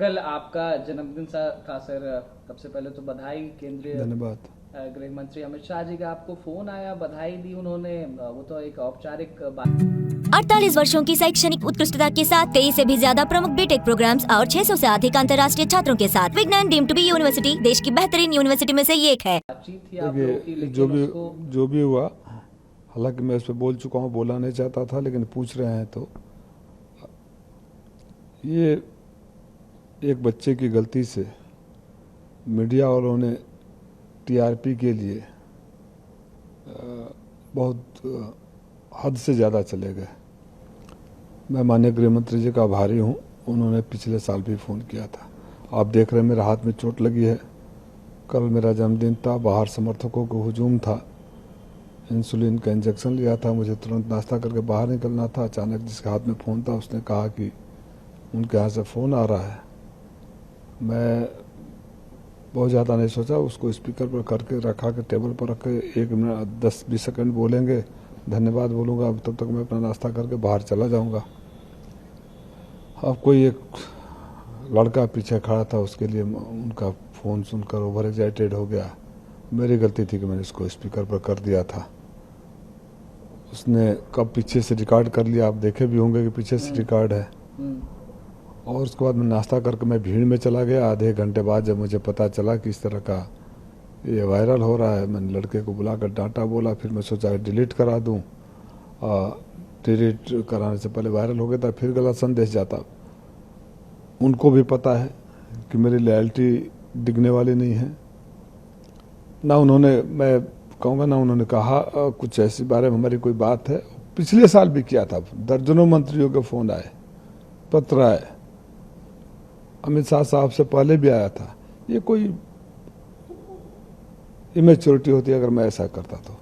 कल आपका जन्मदिन था सर। सबसे पहले तो बधाई। केंद्रीय धन्यवाद। गृह मंत्री अमित शाह जी का आपको फोन आया, बधाई दी उन्होंने। वो तो एक औपचारिक बात। 48 वर्षों की शैक्षणिक उत्कृष्टता के साथ 23 से भी ज्यादा प्रमुख बीटेक प्रोग्राम्स और 600 से अधिक अंतर्राष्ट्रीय छात्रों के साथ विज्ञान डीम्ड टू बी यूनिवर्सिटी देश की बेहतरीन यूनिवर्सिटी में से एक है। बातचीत थी आप लोगों की, देखिए, लेकिन उसको जो भी हुआ, हालांकि मैं इस पर बोल चुका हूँ, बोलना नहीं चाहता था, लेकिन पूछ रहे हैं तो ये एक बच्चे की गलती से मीडिया वालों ने टीआरपी के लिए बहुत हद से ज़्यादा चले गए। मैं माननीय गृह मंत्री जी का आभारी हूँ। उन्होंने पिछले साल भी फ़ोन किया था। आप देख रहे हैं मेरे हाथ में चोट लगी है। कल मेरा जन्मदिन था, बाहर समर्थकों को हुजूम था, इंसुलिन का इंजेक्शन लिया था, मुझे तुरंत नाश्ता करके बाहर निकलना था। अचानक जिसके हाथ में फ़ोन था उसने कहा कि उनके यहाँ से फ़ोन आ रहा है। मैं बहुत ज़्यादा नहीं सोचा, उसको स्पीकर पर करके रखा के टेबल पर रख के 1 मिनट 10-20 सेकंड बोलेंगे, धन्यवाद बोलूँगा, अब तब तक मैं अपना नाश्ता करके बाहर चला जाऊँगा। अब कोई एक लड़का पीछे खड़ा था, उसके लिए उनका फ़ोन सुनकर ओवर एक्साइटेड हो गया। मेरी गलती थी कि मैंने इसको स्पीकर पर कर दिया था। उसने कब पीछे से रिकॉर्ड कर लिया, आप देखे भी होंगे कि पीछे से रिकॉर्ड है। और उसके बाद मैं नाश्ता करके मैं भीड़ में चला गया। आधे घंटे बाद जब मुझे पता चला कि इस तरह का ये वायरल हो रहा है, मैंने लड़के को बुलाकर डांटा, बोला। फिर मैं सोचा डिलीट करा दूं। डिलीट कराने से पहले वायरल हो गया था, फिर गलत संदेश जाता। उनको भी पता है कि मेरी लॉयल्टी डिगने वाली नहीं है। ना उन्होंने, मैं कहूँगा ना उन्होंने कहा कुछ ऐसी बारे में हमारी कोई बात है। पिछले साल भी किया था, दर्जनों मंत्रियों के फ़ोन आए, पत्र आए, अमित शाह साहब से पहले भी आया था। ये कोई इमेच्योरिटी होती है अगर मैं ऐसा करता तो,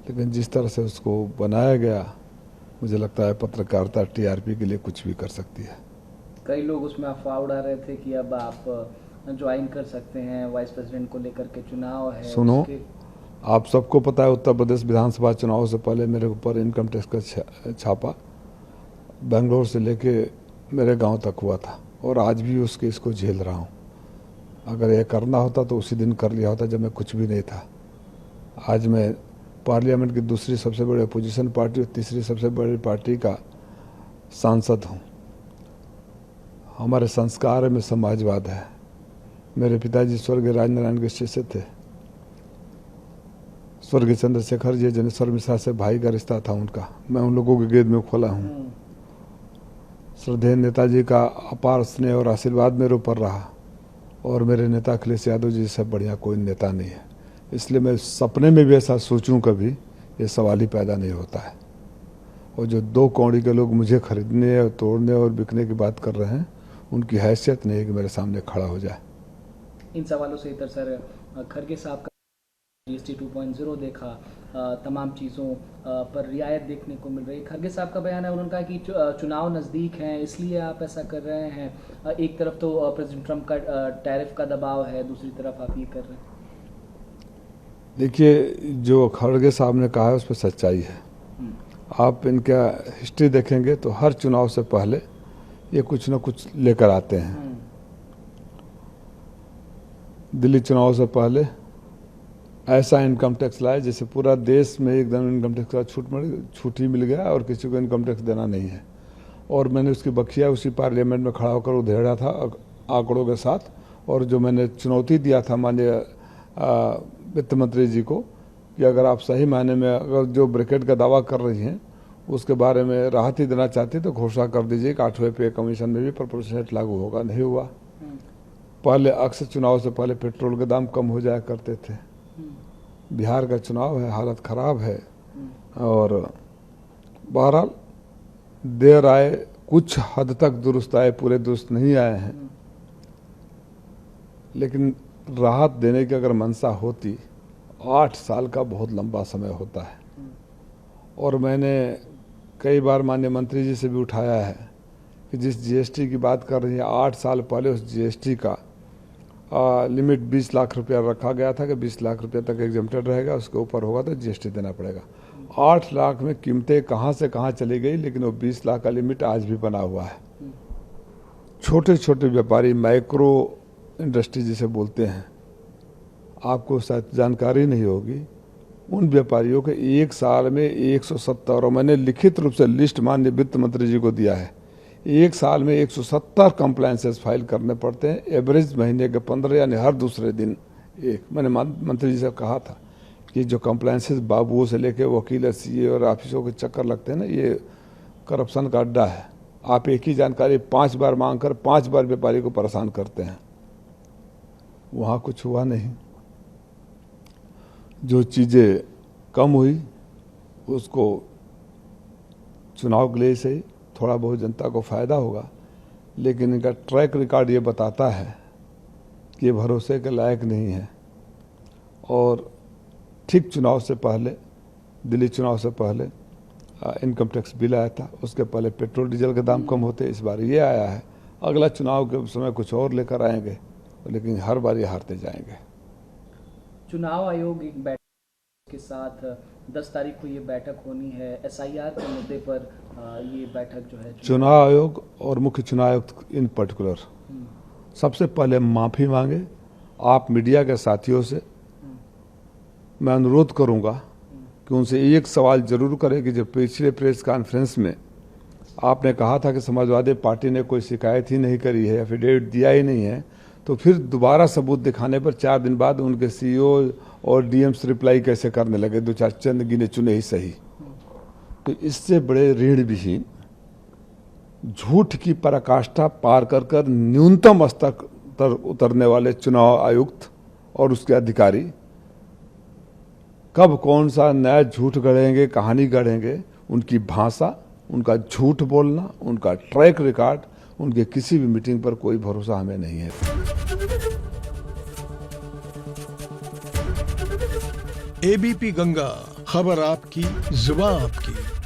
लेकिन जिस तरह से उसको बनाया गया, मुझे लगता है पत्रकारिता टीआरपी के लिए कुछ भी कर सकती है। कई लोग उसमें अफवाह उड़ा रहे थे कि अब आप ज्वाइन कर सकते हैं, वाइस प्रेसिडेंट को लेकर के चुनाव है। सुनो, आप सबको पता है उत्तर प्रदेश विधानसभा चुनाव से पहले मेरे ऊपर इनकम टैक्स का छापा बेंगलोर से लेके मेरे गांव तक हुआ था, और आज भी उस केस को झेल रहा हूँ। अगर यह करना होता तो उसी दिन कर लिया होता जब मैं कुछ भी नहीं था। आज मैं पार्लियामेंट की दूसरी सबसे बड़ी अपोजिशन पार्टी और तीसरी सबसे बड़ी पार्टी का सांसद हूँ। हमारे संस्कार में समाजवाद है। मेरे पिताजी स्वर्गीय राजनारायण के शिष्य थे। स्वर्गीय चंद्रशेखर जी, जनेश्वर मिश्रा से भाई का रिश्ता था उनका। मैं उन लोगों के गेद में खोला हूँ। श्रद्धेय नेताजी का अपार स्नेह और आशीर्वाद मेरे ऊपर रहा, और मेरे नेता अखिलेश यादव जी से बढ़िया कोई नेता नहीं है। इसलिए मैं सपने में भी ऐसा सोचूं कभी, ये सवाल ही पैदा नहीं होता है। और जो 2 कौड़ी के लोग मुझे खरीदने और तोड़ने और बिकने की बात कर रहे हैं, उनकी हैसियत नहीं है कि मेरे सामने खड़ा हो जाए। इन सवालों से इधर सर, खरगे साहब का जीएसटी 2.0 देखा, तमाम चीज़ों पर रियायत देखने को मिल रही है। खरगे साहब का बयान है, उन्होंने कहा कि चुनाव नज़दीक हैं इसलिए आप ऐसा कर रहे हैं। एक तरफ तो प्रेसिडेंट ट्रंप का टैरिफ का दबाव है, दूसरी तरफ आप ये कर रहे हैं। देखिए, जो खड़गे साहब ने कहा है उस पर सच्चाई है। आप इनका हिस्ट्री देखेंगे तो हर चुनाव से पहले ये कुछ ना कुछ लेकर आते हैं। दिल्ली चुनाव से पहले ऐसा इनकम टैक्स लाए जैसे पूरा देश में एकदम इनकम टैक्स का छूट ही मिल गया और किसी को इनकम टैक्स देना नहीं है। और मैंने उसकी बखिया उसी पार्लियामेंट में खड़ा होकर उधेड़ा था आंकड़ों के साथ। और जो मैंने चुनौती दिया था माननीय वित्त मंत्री जी को कि अगर आप सही मायने में अगर जो ब्रैकेट का दावा कर रही हैं उसके बारे में राहत ही देना चाहती तो घोषणा कर दीजिए कि 8वें पे कमीशन में भी प्रोपोर्शनेट लागू होगा। नहीं हुआ। पहले अक्सर चुनाव से पहले पेट्रोल के दाम कम हो जाया करते थे। बिहार का चुनाव है, हालत खराब है। और बहरहाल देर आए, कुछ हद तक दुरुस्त आए, पूरे दुरुस्त नहीं आए हैं। लेकिन राहत देने की अगर मंशा होती, 8 साल का बहुत लंबा समय होता है। और मैंने कई बार माननीय मंत्री जी से भी उठाया है कि जिस जीएसटी की बात कर रही है, 8 साल पहले उस जीएसटी का लिमिट 20 लाख रुपया रखा गया था कि 20 लाख रुपया तक एग्जेम्प्टेड रहेगा, उसके ऊपर होगा तो जीएसटी देना पड़ेगा। 8 लाख में कीमतें कहाँ से कहाँ चली गई, लेकिन वो 20 लाख का लिमिट आज भी बना हुआ है। छोटे छोटे व्यापारी, माइक्रो इंडस्ट्री जिसे बोलते हैं, आपको शायद जानकारी नहीं होगी, उन व्यापारियों के एक साल में 170, और मैंने लिखित रूप से लिस्ट माननीय वित्त मंत्री जी को दिया है, एक साल में 170 कंप्लायंसेस फाइल करने पड़ते हैं, एवरेज महीने के 15 यानी हर दूसरे दिन एक। मैंने मंत्री जी से कहा था कि जो कंप्लायंसेस बाबुओं से लेके वकील, सीए और ऑफिसों के चक्कर लगते हैं ना, ये करप्शन का अड्डा है। आप एक ही जानकारी 5 बार मांग कर 5 बार व्यापारी को परेशान करते हैं। वहाँ कुछ हुआ नहीं। जो चीज़ें कम हुई उसको चुनाव के लिए से थोड़ा बहुत जनता को फ़ायदा होगा, लेकिन इनका ट्रैक रिकॉर्ड ये बताता है कि ये भरोसे के लायक नहीं है। और ठीक चुनाव से पहले, दिल्ली चुनाव से पहले इनकम टैक्स बिल आया था, उसके पहले पेट्रोल डीजल के दाम कम होते, इस बार ये आया है। अगला चुनाव के समय कुछ और लेकर आएंगे, लेकिन हर बार ये हारते जाएंगे। चुनाव आयोग एक बैठक के साथ 10 तारीख को ये बैठक होनी है, एसआईआर के मुद्दे पर ये बैठक जो है चुनाव आयोग और मुख्य चुनाव आयुक्त इन पर्टिकुलर सबसे पहले माफ़ी मांगे। आप मीडिया के साथियों से मैं अनुरोध करूंगा कि उनसे एक सवाल जरूर करें कि जब पिछले प्रेस कॉन्फ्रेंस में आपने कहा था कि समाजवादी पार्टी ने कोई शिकायत ही नहीं करी है, एफिडेविट दिया ही नहीं है, तो फिर दोबारा सबूत दिखाने पर 4 दिन बाद उनके सीईओ और डीएम्स रिप्लाई कैसे करने लगे, 2-4 चंद गिने चुने ही सही। तो इससे बड़े ऋण विहीन, झूठ की पराकाष्ठा पार कर न्यूनतम स्तर पर उतरने वाले चुनाव आयुक्त और उसके अधिकारी कब कौन सा नया झूठ गढ़ेंगे, कहानी गढ़ेंगे, उनकी भाषा, उनका झूठ बोलना, उनका ट्रैक रिकॉर्ड, उनके किसी भी मीटिंग पर कोई भरोसा हमें नहीं है। एबीपी गंगा, खबर आपकी, जुबान आपकी।